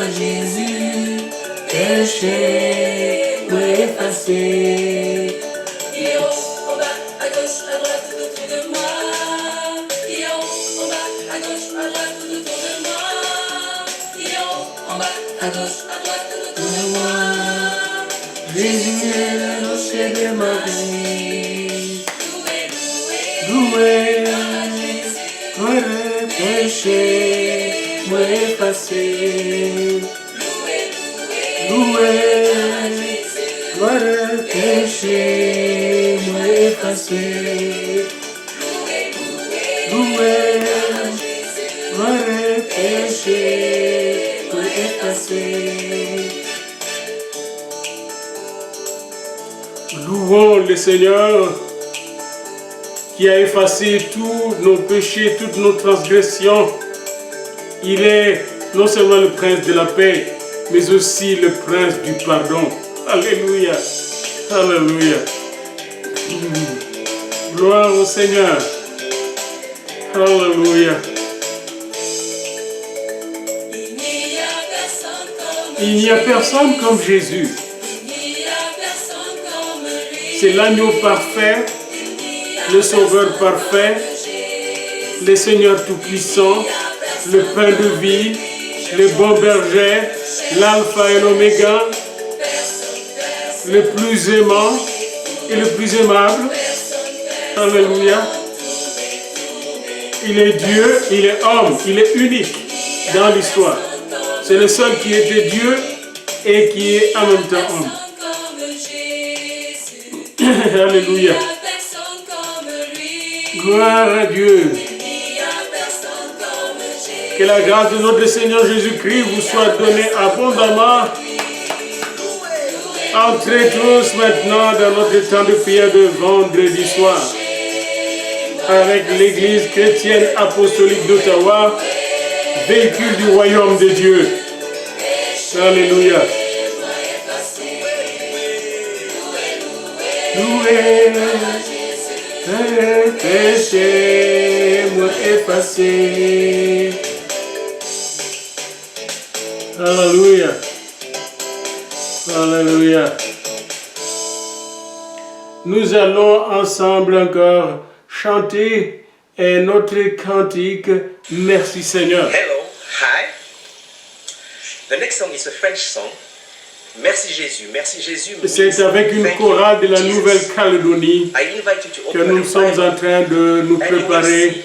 Jésus, péché, moi effacé. Il est haut, en bas, à gauche, à droite, tout autour de moi. Il est haut, en bas, à gauche, à droite, tout autour de moi. Il est haut, en bas, à gauche, à droite, tout autour de moi. Jésus est le rocher de ma vie. Loué, Loué, moi le péché, moi effacé. Loué, moi le péché, moi effacé. Loué, moi le péché, moi effacé. Louons le Seigneur qui a effacé tous nos péchés, toutes nos transgressions. Il est non seulement le prince de la paix, mais aussi le prince du pardon. Alléluia. Alléluia. Gloire au Seigneur. Alléluia. Il n'y a personne comme Jésus. C'est l'agneau parfait, le sauveur parfait, le Seigneur tout-puissant, le pain de vie, le bon berger, l'alpha et l'oméga, le plus aimant et le plus aimable. Alléluia. Il est Dieu, il est homme, il est unique dans l'histoire. C'est le seul qui était Dieu et qui est en même temps homme. Alléluia. Gloire à Dieu. Que la grâce de notre Seigneur Jésus-Christ vous soit donnée abondamment. Entrez tous maintenant dans notre temps de prière de vendredi soir avec l'Église chrétienne apostolique d'Ottawa, véhicule du royaume de Dieu. Alléluia. Loué, le péché, moi effacé. Alléluia. Alléluia. Nous allons ensemble encore chanter notre cantique Merci Seigneur. Hello, hi. The next song is a French song. Merci Jésus, merci Jésus. C'est avec une chorale de la Nouvelle-Calédonie que nous sommes en train de nous préparer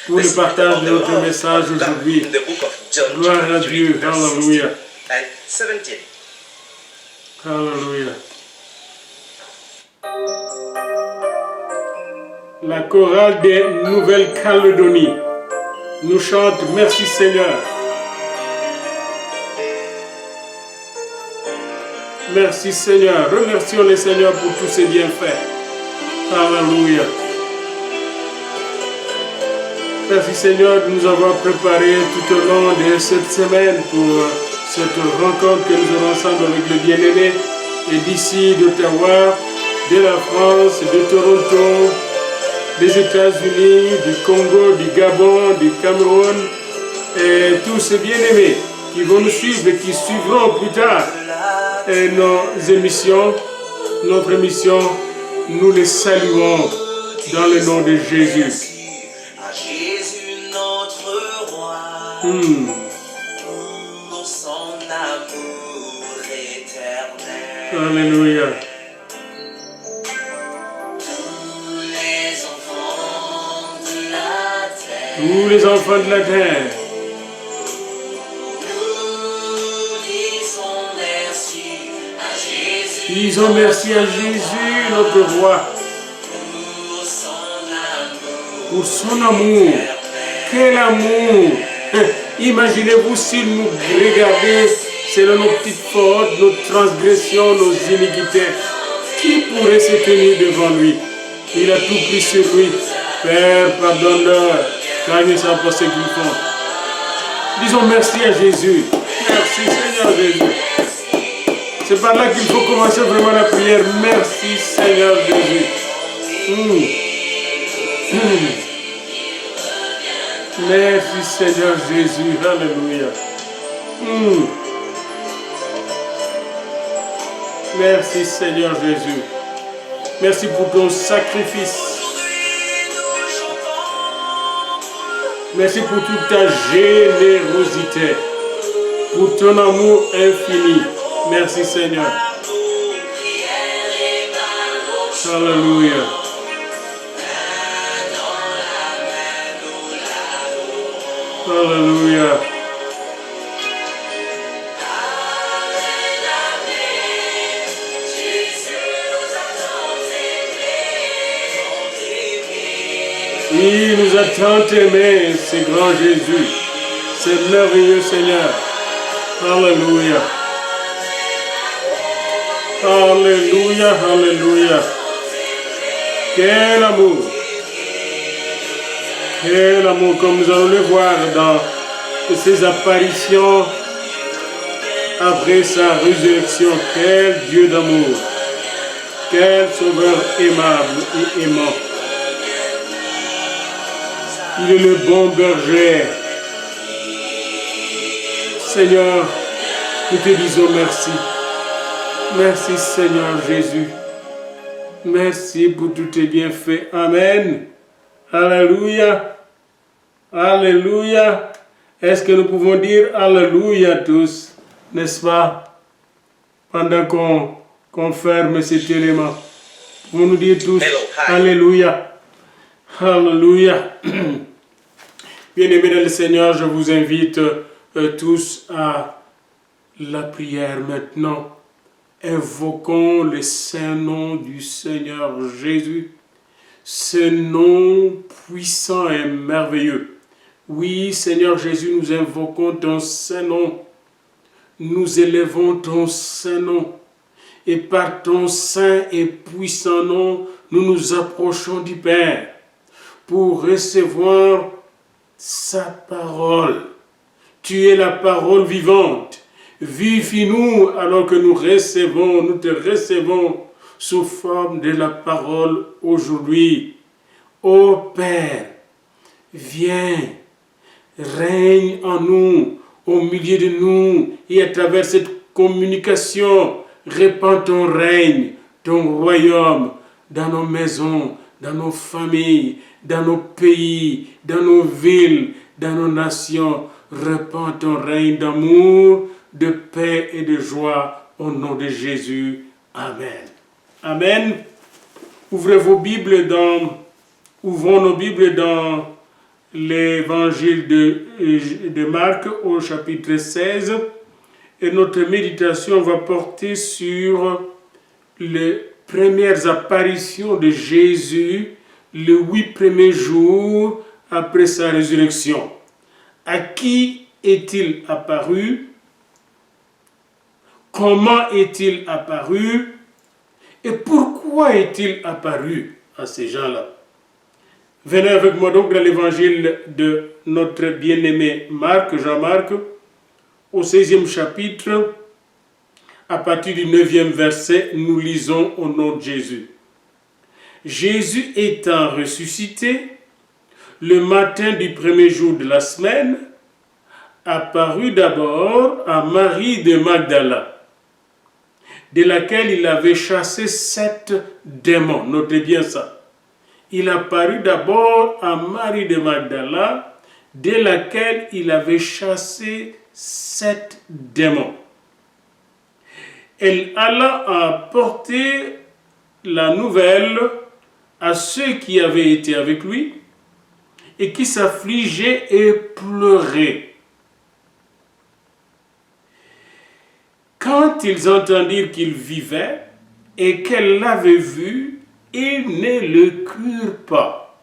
pour le partage de notre message aujourd'hui. Gloire à Dieu. Alléluia. Alléluia. La chorale des Nouvelle-Calédonie nous chante Merci Seigneur. Merci Seigneur. Remercions le Seigneur pour tous ses bienfaits. Alléluia. Merci Seigneur de nous avoir préparés tout au long de cette semaine pour cette rencontre que nous aurons ensemble avec le bien-aimé et d'ici d'Ottawa, de la France, de Toronto, des États-Unis, du Congo, du Gabon, du Cameroun et tous ces bien-aimés qui vont nous suivre et qui suivront plus tard nos émissions, notre émission, nous les saluons dans le nom de Jésus. À Jésus notre roi, pour son amour éternel. Alléluia. Tous les enfants de la terre, Tous les enfants de la terre, disons merci à Jésus, notre roi, pour son amour. Quel amour! Imaginez-vous s'il nous regardait selon nos petites fautes, nos transgressions, nos iniquités. Qui pourrait se tenir devant lui? Il a tout pris sur lui. Père, pardonne-leur, car ils ne savent pas ce qu'ils font. Disons merci à Jésus. Merci Seigneur Jésus. C'est par là qu'il faut commencer vraiment la prière. Merci Seigneur Jésus. Merci Seigneur Jésus. Alléluia. Merci Seigneur Jésus. Merci pour ton sacrifice. Merci pour toute ta générosité, pour ton amour infini. Merci Seigneur. Alléluia. Alléluia. Il nous a tant aimés, ce grand Jésus. C'est merveilleux Seigneur. Alléluia. Alléluia, alléluia. Quel amour. Quel amour, comme nous allons le voir dans ces apparitions après sa résurrection. Quel Dieu d'amour. Quel Sauveur aimable et aimant. Il est le bon berger. Seigneur, nous te disons merci. Merci Seigneur Jésus. Merci pour tous tes bienfaits. Amen. Alléluia. Alléluia. Est-ce que nous pouvons dire Alléluia tous, n'est-ce pas? Pendant qu'on ferme cet élément. Vous nous dire tous Alléluia. Alléluia. Bien-aimés dans le Seigneur, je vous invite tous à la prière maintenant. Invoquons le saint nom du Seigneur Jésus, ce nom puissant et merveilleux. Oui, Seigneur Jésus, nous invoquons ton saint nom. Nous élevons ton saint nom. Et par ton saint et puissant nom, nous nous approchons du Père pour recevoir sa parole. Tu es la parole vivante. Vivifie-nous alors que nous te recevons sous forme de la parole aujourd'hui. Ô Père, viens, règne en nous, au milieu de nous, et à travers cette communication, répands ton règne, ton royaume, dans nos maisons, dans nos familles, dans nos pays, dans nos villes, dans nos nations. Répands ton règne d'amour, de paix et de joie au nom de Jésus. Amen. Amen. Ouvrons nos Bibles dans l'évangile de Marc au chapitre 16 et notre méditation va porter sur les premières apparitions de Jésus les 8 premiers jours après sa résurrection. À qui est-il apparu? Comment est-il apparu? Et pourquoi est-il apparu à ces gens-là? Venez avec moi donc dans l'évangile de notre bien-aimé Marc, Jean-Marc, au 16e chapitre, à partir du 9e verset, nous lisons au nom de Jésus. Jésus étant ressuscité, le matin du premier jour de la semaine, apparut d'abord à Marie de Magdala, de laquelle il avait chassé 7 démons. Notez bien ça. Il apparut d'abord à Marie de Magdala, de laquelle il avait chassé 7 démons. Elle alla apporter la nouvelle à ceux qui avaient été avec lui et qui s'affligeaient et pleuraient. Quand ils entendirent qu'il vivait et qu'elle l'avait vu, ils ne le crurent pas.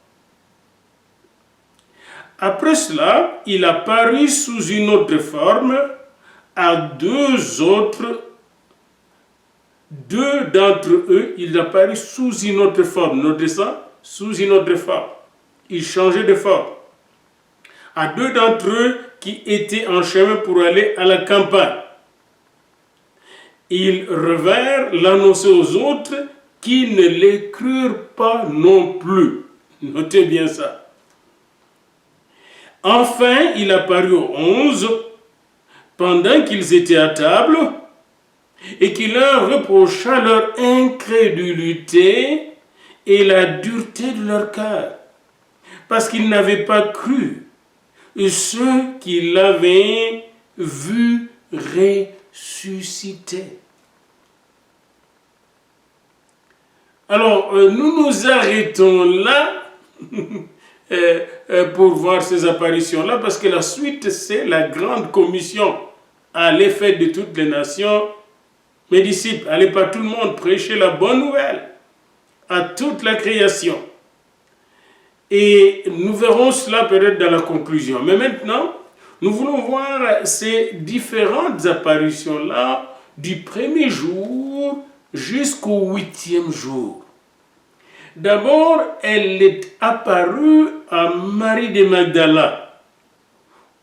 Après cela, il apparut sous une autre forme à 2 autres. 2 d'entre eux, il apparut sous une autre forme. Notez ça, sous une autre forme. Il changeait de forme. À 2 d'entre eux qui étaient en chemin pour aller à la campagne. Ils revinrent l'annoncer aux autres qui ne les crurent pas non plus. Notez bien ça. Enfin, il apparut aux 11 pendant qu'ils étaient à table et qui leur reprocha leur incrédulité et la dureté de leur cœur, parce qu'ils n'avaient pas cru ceux qui l'avaient vu ressusciter. Alors, nous nous arrêtons là pour voir ces apparitions-là, parce que la suite, c'est la grande commission. Allez, faites de toutes les nations mes disciples, allez par tout le monde prêcher la bonne nouvelle à toute la création. Et nous verrons cela peut-être dans la conclusion. Mais maintenant, nous voulons voir ces différentes apparitions-là du premier jour jusqu'au 8e jour. D'abord, elle est apparue à Marie de Magdala.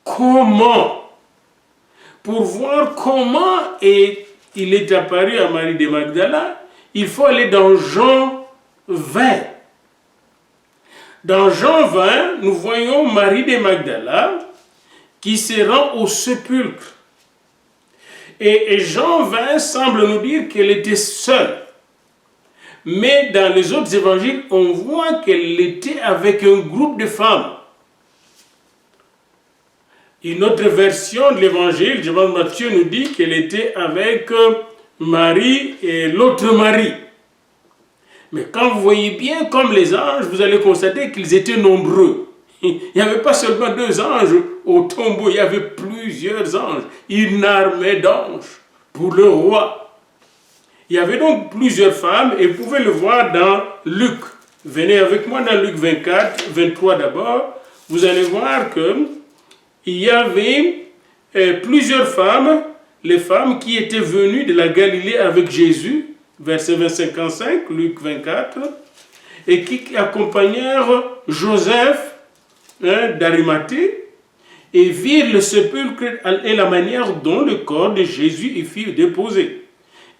Comment? Pour voir comment il est apparu à Marie de Magdala, il faut aller dans Jean 20. Dans Jean 20, nous voyons Marie de Magdala qui se rend au sépulcre. Et Jean 20 semble nous dire qu'elle était seule. Mais dans les autres évangiles, on voit qu'elle était avec un groupe de femmes. Une autre version de l'évangile, Jean Matthieu, nous dit qu'elle était avec Marie et l'autre Marie. Mais quand vous voyez bien, comme les anges, vous allez constater qu'ils étaient nombreux. Il n'y avait pas seulement 2 anges au tombeau, il y avait plusieurs anges, une armée d'anges pour le roi. Il y avait donc plusieurs femmes, et vous pouvez le voir dans Luc. Venez avec moi dans Luc 24, 23 d'abord. Vous allez voir qu'il y avait plusieurs femmes, les femmes qui étaient venues de la Galilée avec Jésus, verset 25-55, Luc 24, et qui accompagnèrent Joseph d'Arimathée, et virent le sépulcre et la manière dont le corps de Jésus y fut déposé.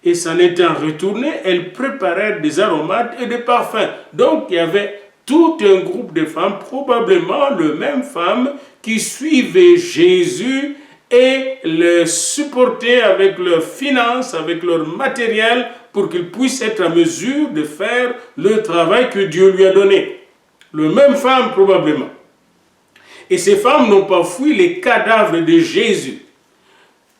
Et s'en étant retournées, elles préparèrent des aromates et des parfums. Donc il y avait tout un groupe de femmes, probablement les mêmes femmes qui suivaient Jésus et le supportaient avec leurs finances, avec leur matériel, pour qu'ils puissent être en mesure de faire le travail que Dieu lui a donné. Les mêmes femmes probablement. Et ces femmes n'ont pas fui les cadavres de Jésus.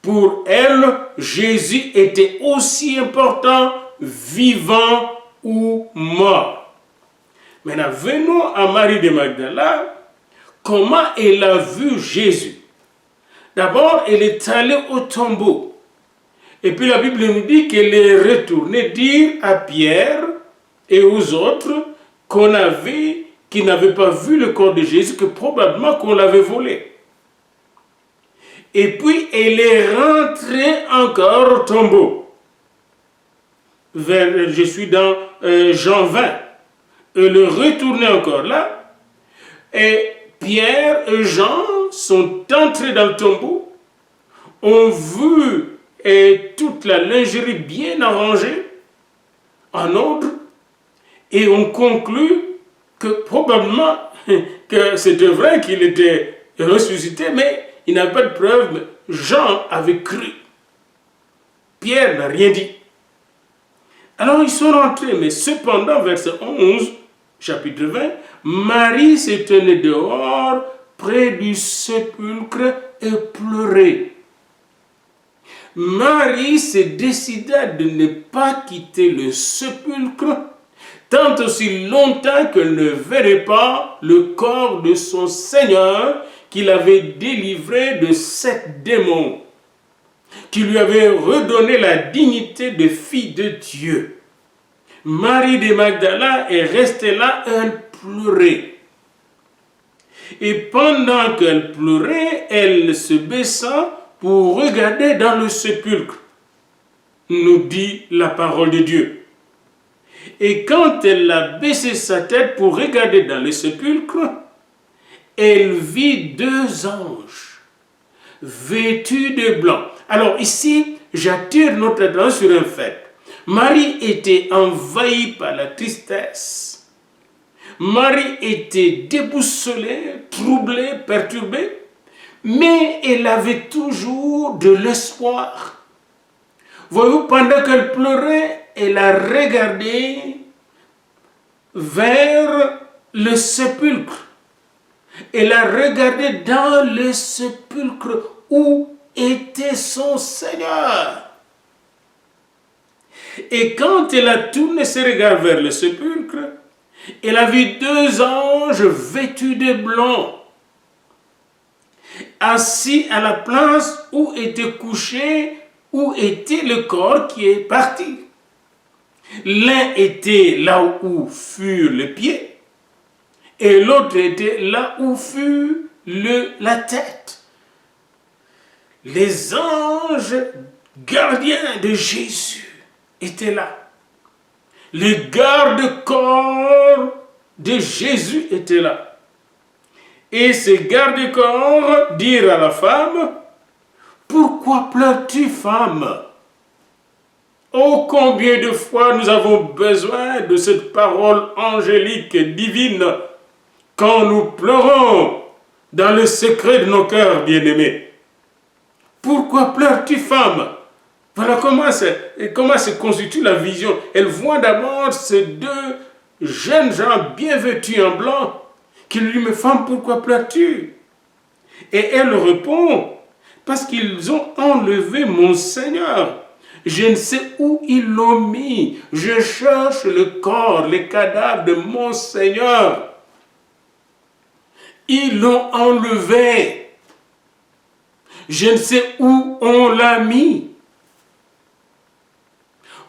Pour elles, Jésus était aussi important, vivant ou mort. Maintenant, venons à Marie de Magdala. Comment elle a vu Jésus? D'abord, elle est allée au tombeau. Et puis la Bible nous dit qu'elle est retournée dire à Pierre et aux autres qui n'avaient pas vu le corps de Jésus, que probablement qu'on l'avait volé. Et puis, elle est rentrée encore au tombeau. Je suis dans Jean 20. Elle est retournée encore là. Et Pierre et Jean sont entrés dans le tombeau, ont vu toute la lingerie bien arrangée, en ordre, et ont conclu que probablement que c'était vrai qu'il était ressuscité, mais il n'a pas de preuve, mais Jean avait cru. Pierre n'a rien dit. Alors ils sont rentrés, mais cependant, verset 11, chapitre 20, Marie s'est tenue dehors, près du sépulcre, et pleurait. Marie se décida de ne pas quitter le sépulcre, tant aussi longtemps qu'elle ne verrait pas le corps de son Seigneur, qui l'avait délivré de 7 démons, qui lui avait redonné la dignité de fille de Dieu. Marie de Magdala est restée là, elle pleurait. Et pendant qu'elle pleurait, elle se baissa pour regarder dans le sépulcre, nous dit la parole de Dieu. Et quand elle a baissé sa tête pour regarder dans le sépulcre, elle vit 2 anges vêtus de blanc. Alors ici, j'attire notre attention sur un fait. Marie était envahie par la tristesse. Marie était déboussolée, troublée, perturbée, mais elle avait toujours de l'espoir. Voyez-vous, pendant qu'elle pleurait, elle a regardé vers le sépulcre. Elle a regardé dans le sépulcre où était son Seigneur. Et quand elle a tourné ses regards vers le sépulcre, elle a vu deux anges vêtus de blanc, assis à la place où était couché, où était le corps qui est parti. L'un était là où furent les pieds, et l'autre était là où fut la tête. Les anges gardiens de Jésus étaient là. Les gardes-corps de Jésus étaient là. Et ces gardes-corps dirent à la femme, « Pourquoi pleures-tu, femme ?» Oh, combien de fois nous avons besoin de cette parole angélique et divine quand nous pleurons dans le secret de nos cœurs bien-aimés. Pourquoi pleures-tu, femme? Voilà comment se constitue la vision. Elle voit d'abord ces deux jeunes gens bien vêtus en blanc qui lui disent, « Mais femme, pourquoi pleures-tu » Et elle répond, « Parce qu'ils ont enlevé mon Seigneur. Je ne sais où ils l'ont mis. Je cherche le corps, les cadavres de mon Seigneur. Ils l'ont enlevé. Je ne sais où on l'a mis. »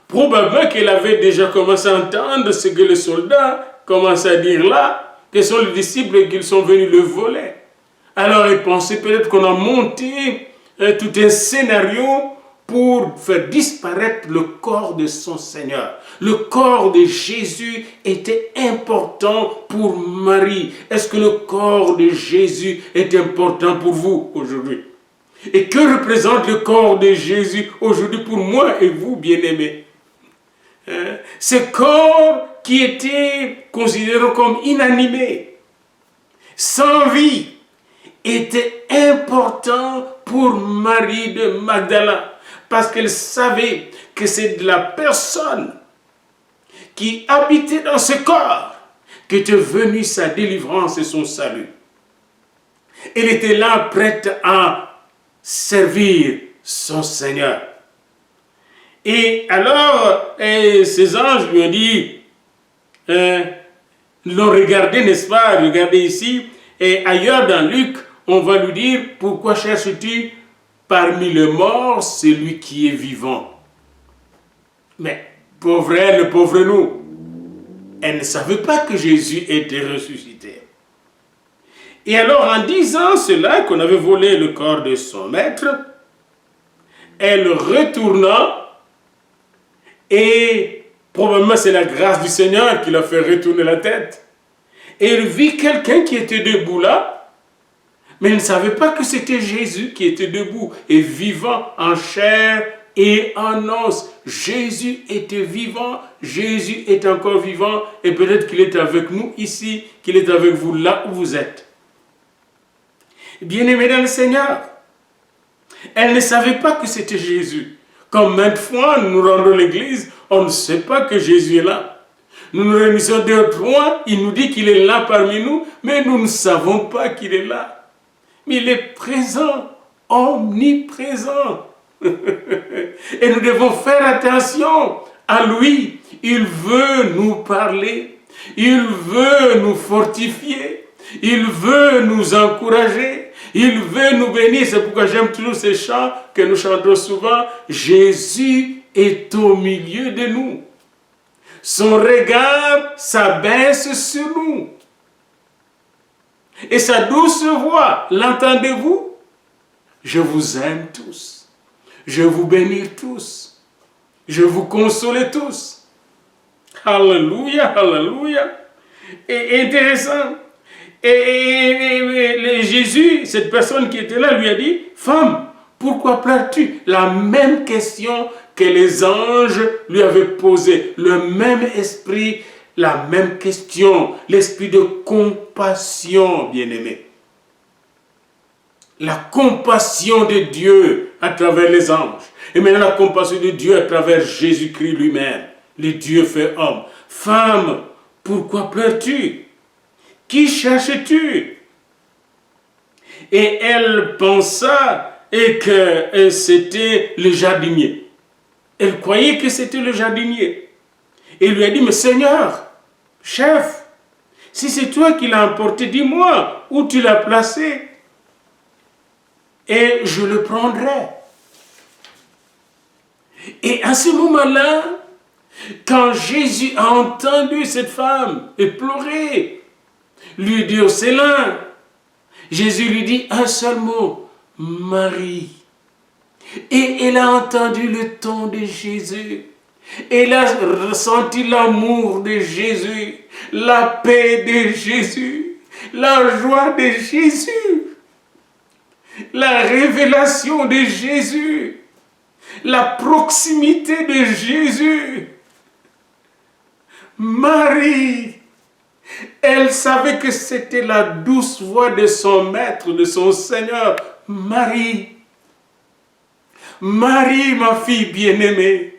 Probablement qu'elle avait déjà commencé à entendre ce que les soldats commençaient à dire là, que sont les disciples et qu'ils sont venus le voler. Alors elle pensait peut-être qu'on a monté tout un scénario pour faire disparaître le corps de son Seigneur. Le corps de Jésus était important pour Marie. Est-ce que le corps de Jésus est important pour vous aujourd'hui? Et que représente le corps de Jésus aujourd'hui pour moi et vous, bien-aimés? Ce corps qui était considéré comme inanimé, sans vie, était important pour Marie de Magdala, parce qu'elle savait que c'est de la personne qui habitait dans ce corps qu'était venue sa délivrance et son salut. Elle était là prête à servir son Seigneur. Et alors, ces anges lui ont dit, l'ont regardé, n'est-ce pas, regardez ici, et ailleurs dans Luc, on va lui dire, pourquoi cherches-tu parmi les morts celui qui est vivant? Mais pauvre elle, pauvre nous, elle ne savait pas que Jésus était ressuscité. Et alors en disant cela, qu'on avait volé le corps de son maître, elle retourna, et probablement c'est la grâce du Seigneur qui l'a fait retourner la tête. Et elle vit quelqu'un qui était debout là, mais elle ne savait pas que c'était Jésus qui était debout et vivant en chair et en os. Jésus était vivant, Jésus est encore vivant, et peut-être qu'il est avec nous ici, qu'il est avec vous là où vous êtes. Bien-aimés dans le Seigneur, elle ne savait pas que c'était Jésus. Comme maintes fois, nous nous rendons à l'église, on ne sait pas que Jésus est là. Nous nous réunissons 2 ou 3, il nous dit qu'il est là parmi nous, mais nous ne savons pas qu'il est là. Mais il est présent, omniprésent. Et nous devons faire attention à lui. Il veut nous parler, il veut nous fortifier, il veut nous encourager. Il veut nous bénir, c'est pourquoi j'aime toujours ces chants que nous chantons souvent. Jésus est au milieu de nous. Son regard s'abaisse sur nous. Et sa douce voix, l'entendez-vous? Je vous aime tous. Je vous bénis tous. Je vous console tous. Alléluia, alléluia. Et intéressant. Et Jésus, cette personne qui était là, lui a dit, « Femme, pourquoi pleures-tu » La même question que les anges lui avaient posée, le même esprit, la même question, l'esprit de compassion, bien-aimé. La compassion de Dieu à travers les anges. Et maintenant la compassion de Dieu à travers Jésus-Christ lui-même, le Dieu fait homme. Femme, pourquoi pleures-tu? Qui cherches-tu? Et elle pensa que c'était le jardinier. Elle croyait que c'était le jardinier. Et il lui a dit, mais Seigneur, chef, si c'est toi qui l'as emporté, dis-moi où tu l'as placé et je le prendrai. Et à ce moment-là, quand Jésus a entendu cette femme et pleurer, lui dire, c'est là, Jésus lui dit un seul mot, Marie. Et elle a entendu le ton de Jésus. Elle a ressenti l'amour de Jésus, la paix de Jésus, la joie de Jésus, la révélation de Jésus, la proximité de Jésus. Marie, elle savait que c'était la douce voix de son maître, de son Seigneur. Marie, Marie, ma fille bien-aimée.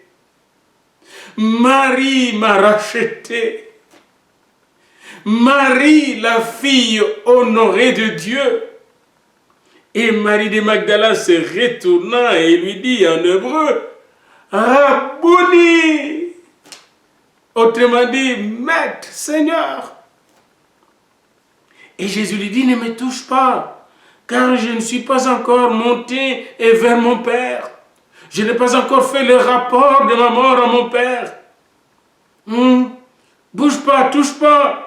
Marie m'a racheté. Marie, la fille honorée de Dieu. Et Marie de Magdala se retourna et lui dit en hébreu, Rabouni, autrement dit, Maître, Seigneur. Et Jésus lui dit, ne me touche pas, car je ne suis pas encore monté vers mon Père. Je n'ai pas encore fait le rapport de ma mort à mon Père. Bouge pas, touche pas.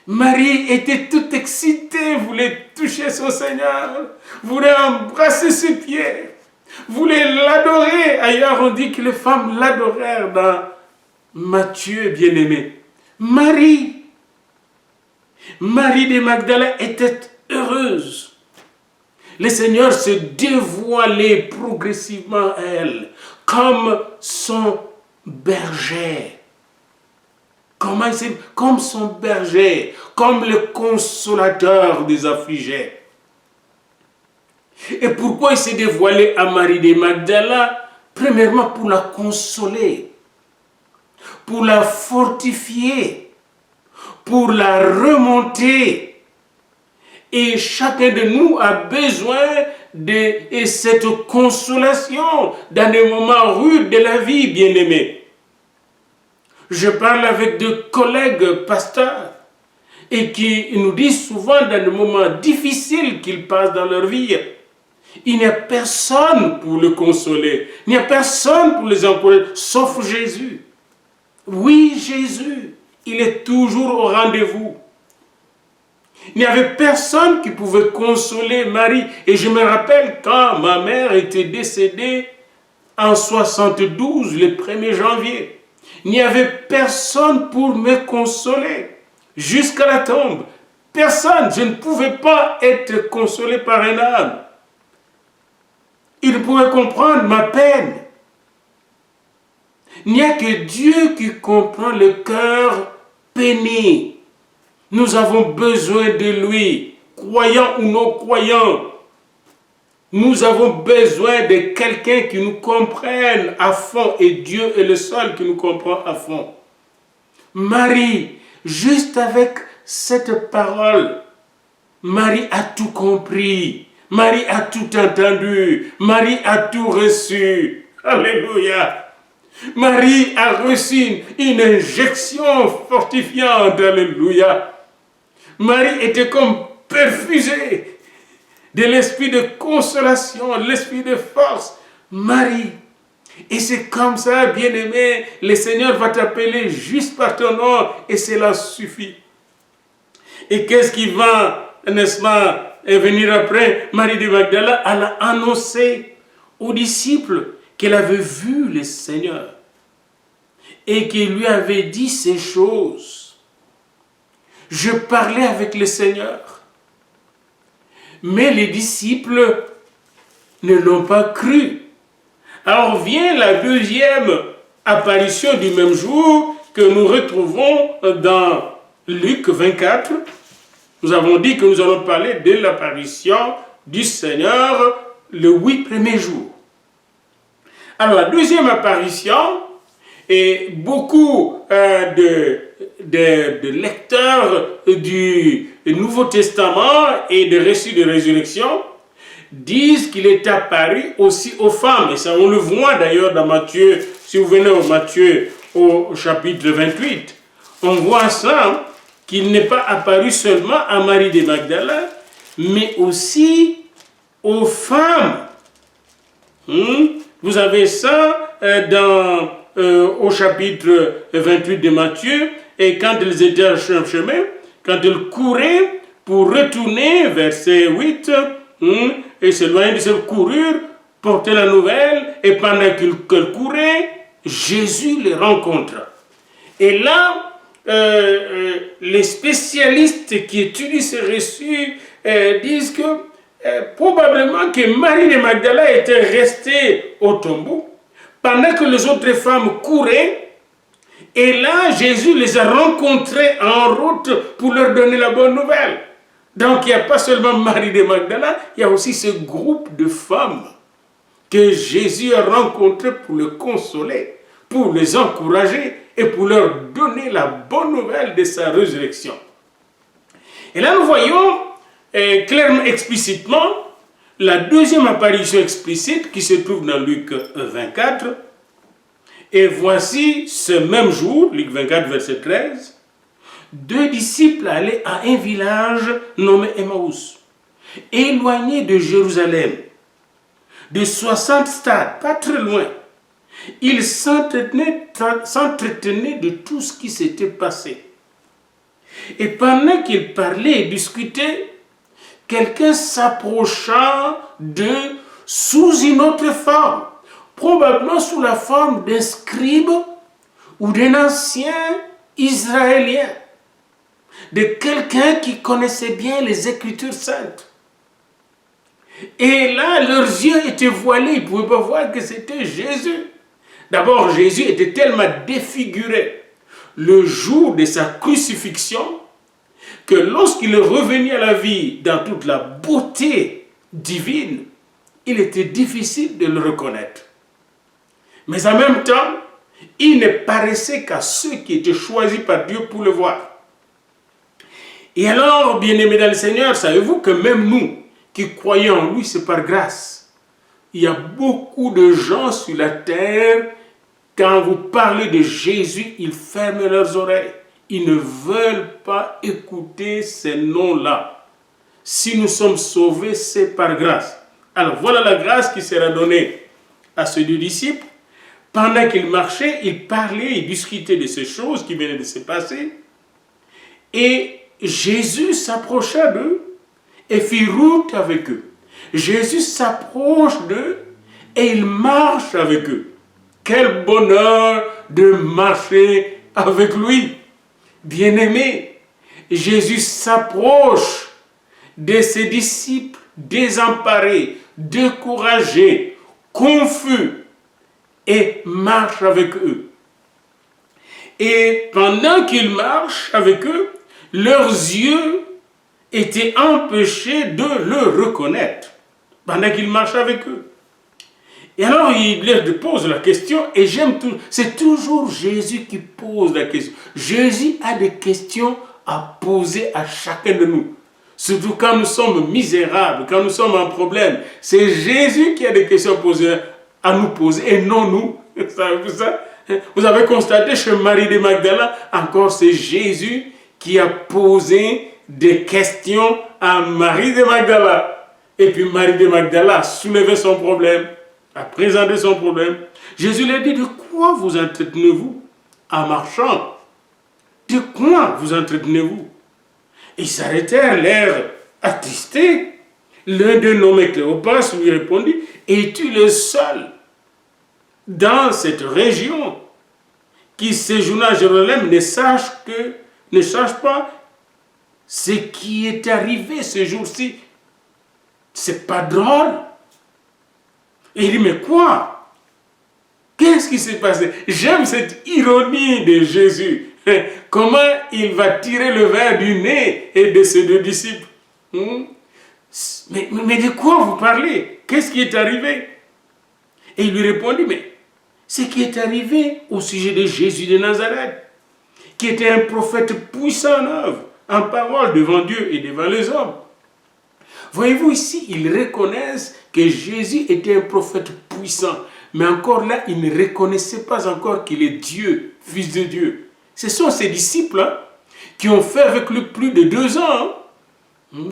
Marie était toute excitée, voulait toucher son Seigneur, voulait embrasser ses pieds, voulait l'adorer. Ailleurs, on dit que les femmes l'adorèrent dans Matthieu bien-aimé. Marie de Magdala était heureuse. Le Seigneur se dévoilait progressivement à elle comme son berger. Comme son berger, comme le consolateur des affligés. Et pourquoi il s'est dévoilé à Marie de Magdala? Premièrement, pour la consoler, pour la fortifier, pour la remonter. Et chacun de nous a besoin de cette consolation dans des moments rudes de la vie, bien-aimés. Je parle avec deux collègues pasteurs et qui nous disent souvent dans des moments difficiles qu'ils passent dans leur vie, il n'y a personne pour le consoler, il n'y a personne pour les encourager, sauf Jésus. Oui, Jésus, il est toujours au rendez-vous. Il n'y avait personne qui pouvait consoler Marie. Et je me rappelle quand ma mère était décédée en 72, le 1er janvier. Il n'y avait personne pour me consoler jusqu'à la tombe. Personne. Je ne pouvais pas être consolé par un homme. Il ne pouvait comprendre ma peine. Il n'y a que Dieu qui comprend le cœur peiné. Nous avons besoin de lui, croyants ou non croyants. Nous avons besoin de quelqu'un qui nous comprenne à fond, et Dieu est le seul qui nous comprend à fond. Marie, juste avec cette parole, Marie a tout compris. Marie a tout entendu. Marie a tout reçu. Alléluia. Marie a reçu une injection fortifiante. Alléluia. Marie était comme perfusée de l'esprit de consolation, l'esprit de force. Marie. Et c'est comme ça, bien-aimé, le Seigneur va t'appeler juste par ton nom et cela suffit. Et qu'est-ce qui va, n'est-ce pas, venir après? Marie de Magdala, elle a annoncé aux disciples qu'elle avait vu le Seigneur et qu'il lui avait dit ces choses. Je parlais avec le Seigneur. Mais les disciples ne l'ont pas cru. Alors vient la deuxième apparition du même jour que nous retrouvons dans Luc 24. Nous avons dit que nous allons parler de l'apparition du Seigneur le 8 premiers jours. Alors, la deuxième apparition, et beaucoup de lecteurs du Nouveau Testament et de récits de résurrection disent qu'il est apparu aussi aux femmes. Et ça, on le voit d'ailleurs dans Matthieu, si vous venez au Matthieu au chapitre 28, on voit ça, qu'il n'est pas apparu seulement à Marie de Magdala, mais aussi aux femmes. Vous avez ça au chapitre 28 de Matthieu, et quand ils étaient sur le chemin, quand ils couraient pour retourner, verset 8, et s'éloigner de cette courure, porter la nouvelle, et pendant qu'ils couraient, Jésus les rencontra. Et là, les spécialistes qui étudient ces récits disent que probablement que Marie de Magdala était restée au tombeau pendant que les autres femmes couraient. Et là, Jésus les a rencontrées en route pour leur donner la bonne nouvelle. Donc, il n'y a pas seulement Marie de Magdala, il y a aussi ce groupe de femmes que Jésus a rencontrées pour les consoler, pour les encourager et pour leur donner la bonne nouvelle de sa résurrection. Et là, nous voyons clairement, explicitement, la deuxième apparition explicite qui se trouve dans Luc 24. Et voici ce même jour, Luc 24, verset 13, 2 disciples allaient à un village nommé Emmaüs, éloigné de Jérusalem, de 60 stades, pas très loin. Ils s'entretenaient de tout ce qui s'était passé. Et pendant qu'ils parlaient et discutaient, quelqu'un s'approcha d'eux sous une autre forme, probablement sous la forme d'un scribe ou d'un ancien israélien, de quelqu'un qui connaissait bien les Écritures saintes. Et là, leurs yeux étaient voilés, ils ne pouvaient pas voir que c'était Jésus. D'abord, Jésus était tellement défiguré le jour de sa crucifixion que lorsqu'il est revenu à la vie dans toute la beauté divine, il était difficile de le reconnaître. Mais en même temps, il ne paraissait qu'à ceux qui étaient choisis par Dieu pour le voir. Et alors, bien-aimés dans le Seigneur, savez-vous que même nous, qui croyons en lui, c'est par grâce. Il y a beaucoup de gens sur la terre, quand vous parlez de Jésus, ils ferment leurs oreilles. Ils ne veulent pas écouter ces noms-là. Si nous sommes sauvés, c'est par grâce. Alors voilà la grâce qui sera donnée à ces 2 disciples. Pendant qu'ils marchaient, ils parlaient, ils discutaient de ces choses qui venaient de se passer. Et Jésus s'approcha d'eux et fit route avec eux. Jésus s'approche d'eux et il marche avec eux. Quel bonheur de marcher avec lui. Bien-aimé, Jésus s'approche de ses disciples désemparés, découragés, confus, et marche avec eux. Et pendant qu'il marche avec eux, leurs yeux étaient empêchés de le reconnaître. Pendant qu'il marche avec eux. Et alors il leur pose la question, et j'aime tout, c'est toujours Jésus qui pose la question. Jésus a des questions à poser à chacun de nous. Surtout quand nous sommes misérables, quand nous sommes en problème. C'est Jésus qui a des questions à nous poser, et non nous. Savez-vous ça? Vous avez constaté chez Marie de Magdala, encore c'est Jésus qui a posé des questions à Marie de Magdala. Et puis Marie de Magdala a soulevé son problème, a présenté son problème. Jésus lui a dit, de quoi vous entretenez-vous en marchant? De quoi vous entretenez-vous? Ils s'arrêtèrent, l'air attristés. L'un d'eux nommé Cléopas lui répondit, es-tu le seul dans cette région qui séjourne à Jérusalem ne sache pas ce qui est arrivé ce jour-ci? C'est pas drôle. Et il dit, mais quoi? Qu'est-ce qui s'est passé? J'aime cette ironie de Jésus. Comment il va tirer le verre du nez et de ses 2 disciples. Mais de quoi vous parlez? Qu'est-ce qui est arrivé? Et il lui répondit, mais ce qui est arrivé au sujet de Jésus de Nazareth, qui était un prophète puissant en œuvre, en parole devant Dieu et devant les hommes. Voyez-vous ici, ils reconnaissent que Jésus était un prophète puissant. Mais encore là, ils ne reconnaissaient pas encore qu'il est Dieu, Fils de Dieu. Ce sont ses disciples qui ont fait avec lui plus de 2 ans,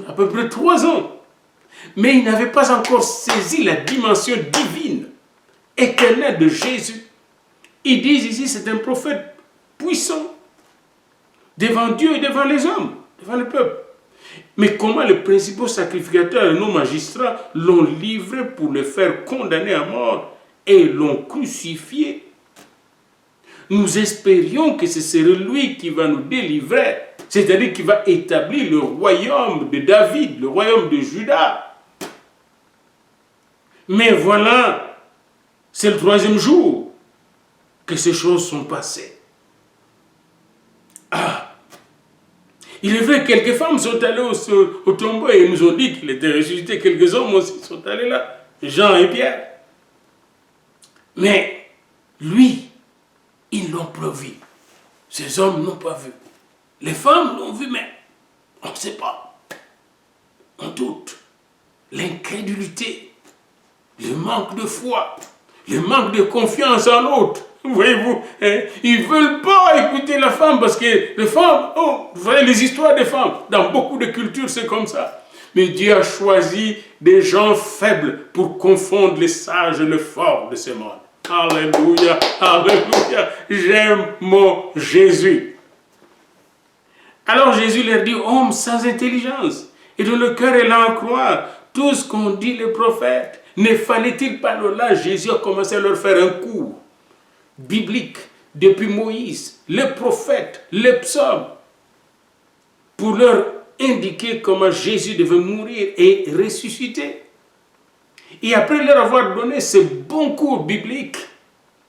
à peu près 3 ans. Mais ils n'avaient pas encore saisi la dimension divine, éternelle de Jésus. Ils disent ici, c'est un prophète puissant, devant Dieu et devant les hommes, devant le peuple. Mais comment les principaux sacrificateurs et nos magistrats l'ont livré pour le faire condamner à mort et l'ont crucifié? Nous espérions que ce serait lui qui va nous délivrer, c'est-à-dire qui va établir le royaume de David, le royaume de Juda. Mais voilà, c'est le 3e jour que ces choses sont passées. Ah! Il est vrai que quelques femmes sont allées au tombeau et nous ont dit qu'il était ressuscité. Quelques hommes aussi sont allés là, Jean et Pierre. Mais lui, ils l'ont pas vu. Ces hommes n'ont pas vu. Les femmes l'ont vu, mais on ne sait pas. On doute. L'incrédulité, le manque de foi, le manque de confiance en l'autre. Voyez-vous, ils ne veulent pas écouter la femme parce que les femmes, vous voyez les histoires des femmes, dans beaucoup de cultures c'est comme ça. Mais Dieu a choisi des gens faibles pour confondre les sages et les forts de ce monde. Alléluia, alléluia, j'aime mon Jésus. Alors Jésus leur dit, hommes sans intelligence, et dont le cœur est lent à croire, tout ce qu'ont dit les prophètes, ne fallait-il pas là, Jésus a commencé à leur faire un cours biblique depuis Moïse, les prophètes, les psaumes, pour leur indiquer comment Jésus devait mourir et ressusciter. Et après leur avoir donné ce bon cours biblique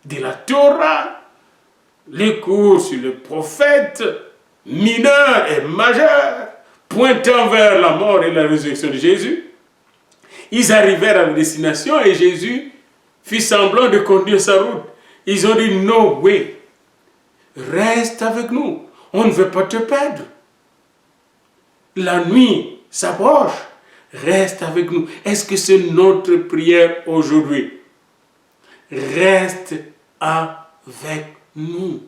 de la Torah, les cours sur les prophètes, mineurs et majeurs, pointant vers la mort et la résurrection de Jésus, ils arrivèrent à la destination et Jésus fit semblant de conduire sa route. Ils ont dit, no way, reste avec nous, on ne veut pas te perdre. La nuit s'approche, reste avec nous. Est-ce que c'est notre prière aujourd'hui? Reste avec nous.